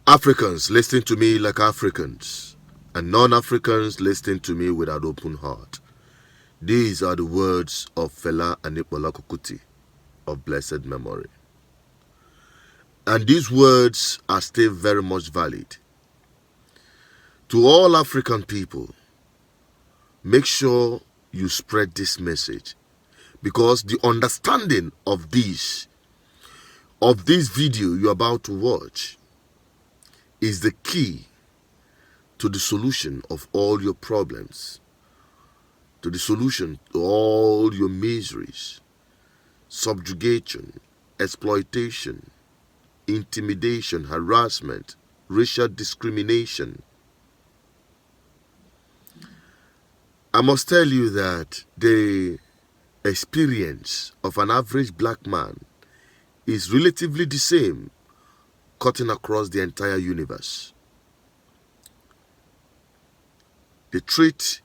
Africans, listen to me like Africans, and non-Africans, listen to me with an open heart. These are the words of Fela Aníkúọlá Kútì of blessed memory. And these words are still very much valid. To all African people, make sure you spread this message, because the understanding of this video you're about to watch is the key to the solution of all your problems, to the solution to all your miseries, subjugation, exploitation, intimidation, harassment, racial discrimination. I must tell you that the experience of an average black man is relatively the same, cutting across the entire universe. They treat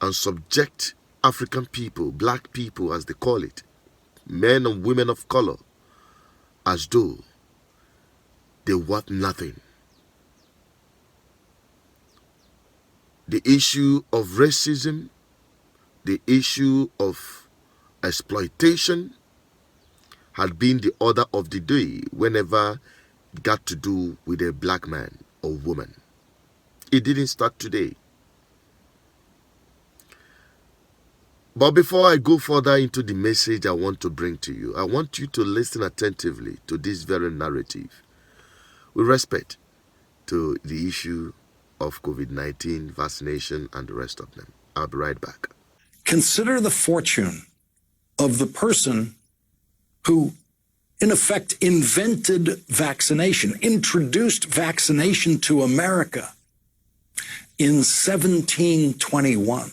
and subject African people, black people as they call it, men and women of color, as though they want nothing. The issue of racism, the issue of exploitation had been the order of the day whenever it got to do with a black man or woman. It didn't start today. But before I go further into the message I want to bring to you, I want you to listen attentively to this very narrative with respect to the issue of COVID-19, vaccination, and the rest of them. I'll be right back. Consider the fortune of the person who, in effect, invented vaccination, introduced vaccination to America in 1721.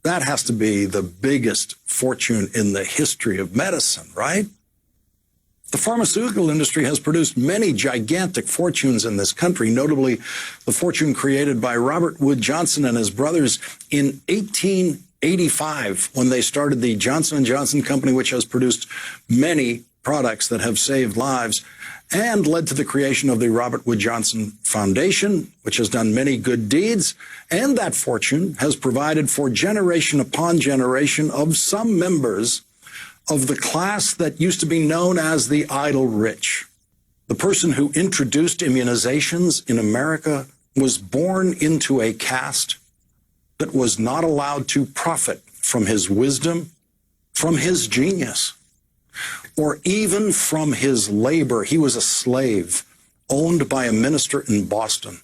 That has to be the biggest fortune in the history of medicine, right? The pharmaceutical industry has produced many gigantic fortunes in this country, notably the fortune created by Robert Wood Johnson and his brothers in 1885 when they started the Johnson & Johnson Company, which has produced many products that have saved lives and led to the creation of the Robert Wood Johnson Foundation, which has done many good deeds. And that fortune has provided for generation upon generation of some members of the class that used to be known as the idle rich. The person who introduced immunizations in America was born into a caste that was not allowed to profit from his wisdom, from his genius, or even from his labor. He was a slave owned by a minister in Boston,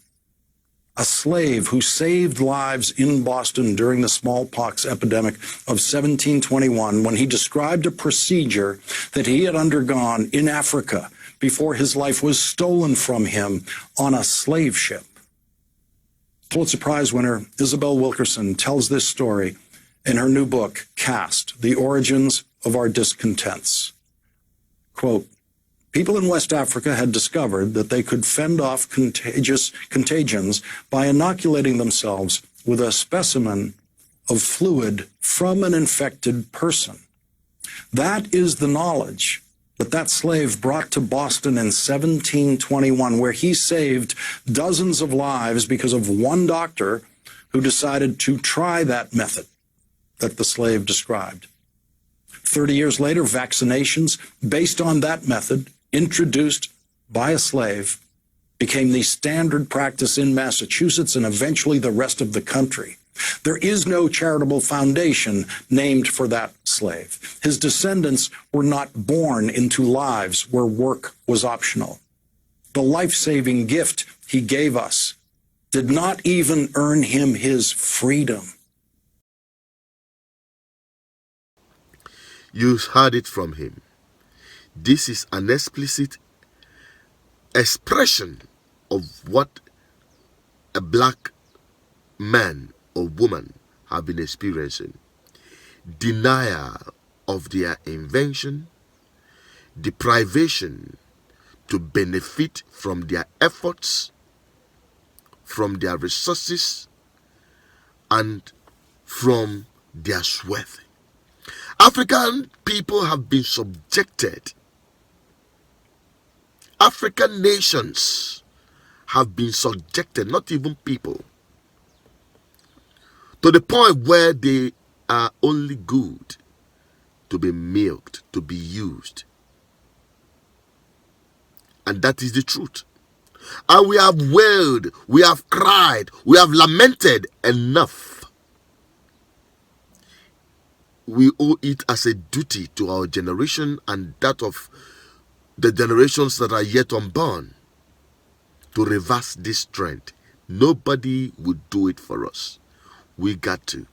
a slave who saved lives in Boston during the smallpox epidemic of 1721 when he described a procedure that he had undergone in Africa before his life was stolen from him on a slave ship. Pulitzer Prize winner Isabel Wilkerson tells this story in her new book, Caste: The Origins of Our Discontents. Quote, people in West Africa had discovered that they could fend off contagions by inoculating themselves with a specimen of fluid from an infected person. That is the knowledge that slave brought to Boston in 1721, where he saved dozens of lives because of one doctor who decided to try that method that the slave described. 30 years later, vaccinations based on that method, introduced by a slave, became the standard practice in Massachusetts and eventually the rest of the country. There is no charitable foundation named for that slave. His descendants were not born into lives where work was optional. The life-saving gift he gave us did not even earn him his freedom. You heard it from him. This is an explicit expression of what a black man or woman have been experiencing. Denial of their invention, deprivation to benefit from their efforts, from their resources, and from their sweat. African people have been subjected. African nations have been subjected, not even people, to the point where they are only good to be milked, to be used. And that is the truth. And we have wailed, we have cried, we have lamented enough. We owe it as a duty to our generation and that of the generations that are yet unborn to reverse this trend. Nobody would do it for us. We got to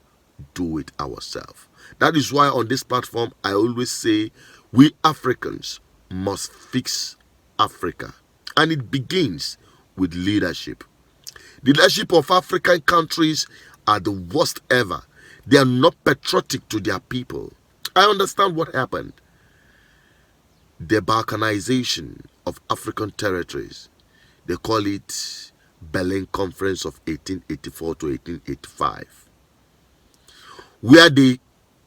do it ourselves. That is why on this platform I always say we Africans must fix Africa. And it begins with leadership. The leadership of African countries are the worst ever. They are not patriotic to their people. I understand what happened. The balkanization of African territories. They call it Berlin Conference of 1884 to 1885. Where they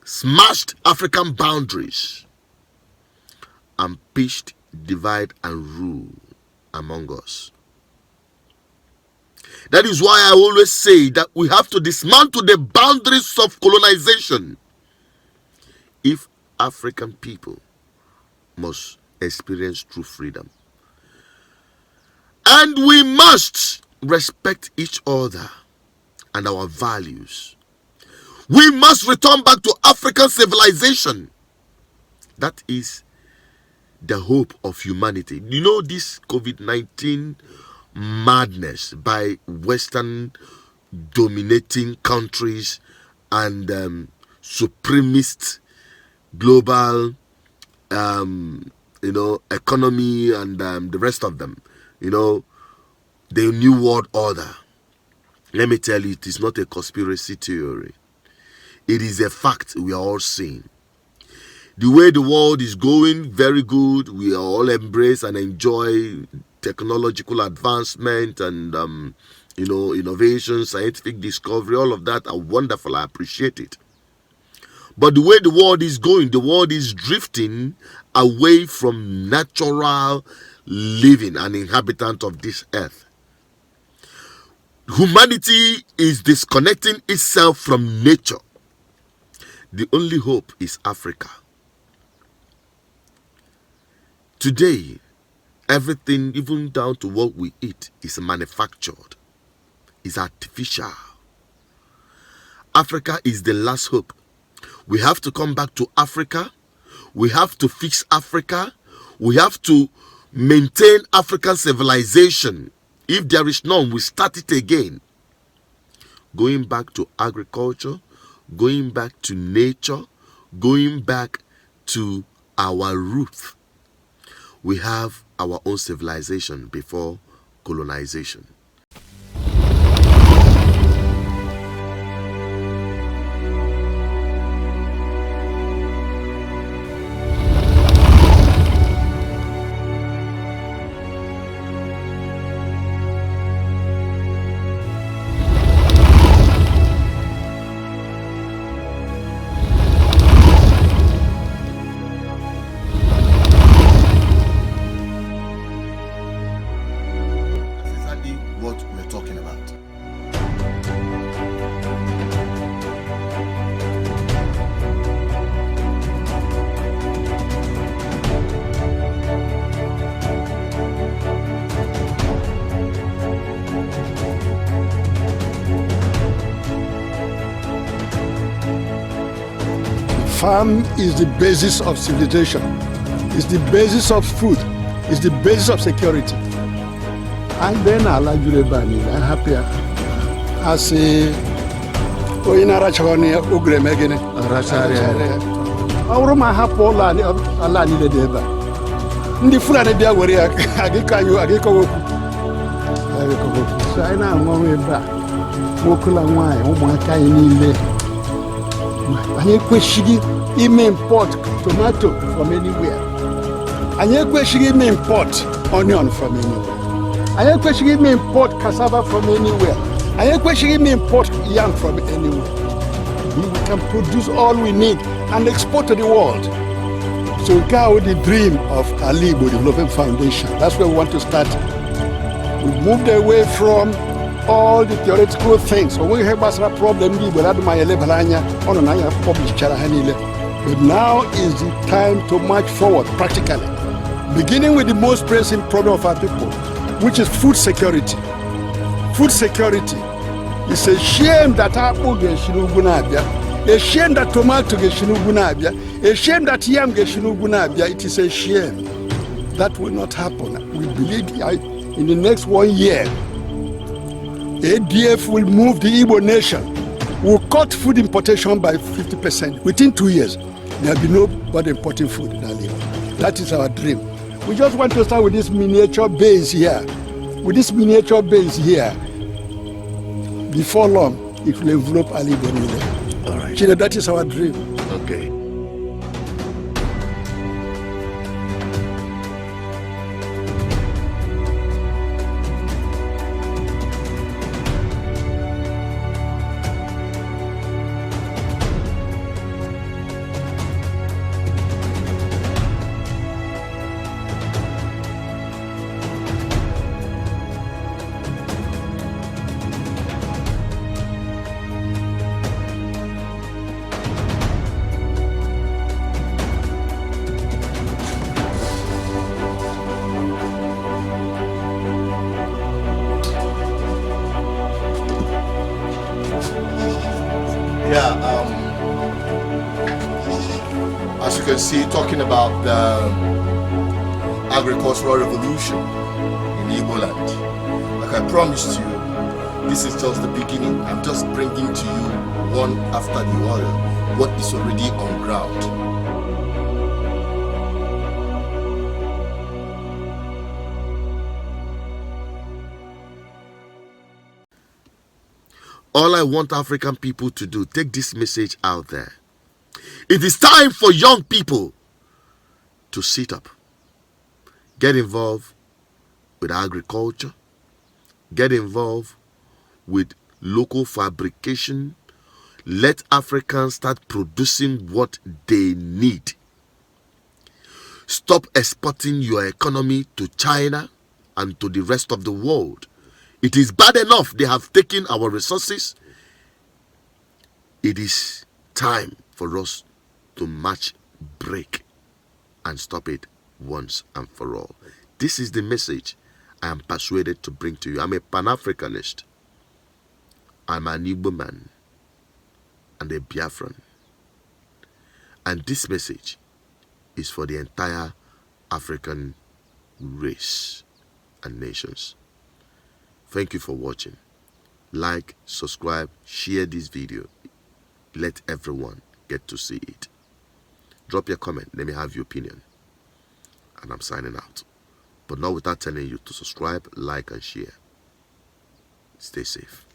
smashed African boundaries and pitched divide and rule among us. That is why I always say that we have to dismantle the boundaries of colonization if African people must experience true freedom. And we must respect each other and our values. We must return back to African civilization. That is the hope of humanity. You know, this COVID-19 madness by Western dominating countries and supremacist global economy and the rest of them, the new world order. Let me tell you, it is not a conspiracy theory. It is a fact we are all seeing. The way the world is going, very good. We are all embrace and enjoy technological advancement and innovation, scientific discovery. All of that are wonderful. I appreciate it. But the way the world is going, the world is drifting away from natural living, an inhabitant of this earth. Humanity is disconnecting itself from nature. The only hope is Africa. Today, everything, even down to what we eat, is manufactured, is artificial. Africa is the last hope. We have to come back to Africa. We have to fix Africa. We have to maintain African civilization. If there is none, we start it again. Going back to agriculture, going back to nature, going back to our roots. We have our own civilization before colonization. Farm is the basis of civilization. It's the basis of food. It's the basis of security. And then I like you, I'm happy. I say, oh, in Arachoni, Ugre Megane, our my happy Allah needed ever. The Fulani there were Agiko. So I know I'm going back. Wokula wine, oh my kind. He may import tomato from anywhere. He may import onion from anywhere. He may import cassava from anywhere. He may import yam from anywhere. We can produce all we need and export to the world. So we go with the dream of Ali Development Foundation. That's where we want to start We moved away from all the theoretical things. So we have a problem but now is the time to march forward practically. Beginning with the most pressing problem of our people, which is food security. Food security. It's a shame that apple get shinugunabia, a shame that tomato get shinugunabia, a shame that yam get shinugunabia. It is a shame. That will not happen. We believe in the next 1 year, ADF will move the Igbo nation, will cut food importation by 50%. Within 2 years, there will be nobody importing food in our land. That is our dream. We just want to start with this miniature base here. With this miniature base here, before long, it will envelop Ali Bonile. All right. Chile, that is our dream. Okay. As you can see, talking about the agricultural revolution in Igbo land. Like I promised you, this is just the beginning. I'm just bringing to you one after the other what is already on ground. All I want African people to do, take this message out there. It is time for young people to sit up, get involved with agriculture, get involved with local fabrication. Let Africans start producing what they need. Stop exporting your economy to China and to the rest of the world. It is bad enough they have taken our resources. It is time for us to match break and stop it once and for all. This is the message I am persuaded to bring to you. I'm a Pan-Africanist. I'm an Igbo man and a Biafran. And this message is for the entire African race and nations. Thank you for watching. Like, subscribe, share this video. Let everyone get to see it. Drop your comment. Let me have your opinion. And I'm signing out. But not without telling you to subscribe, like, and share. Stay safe.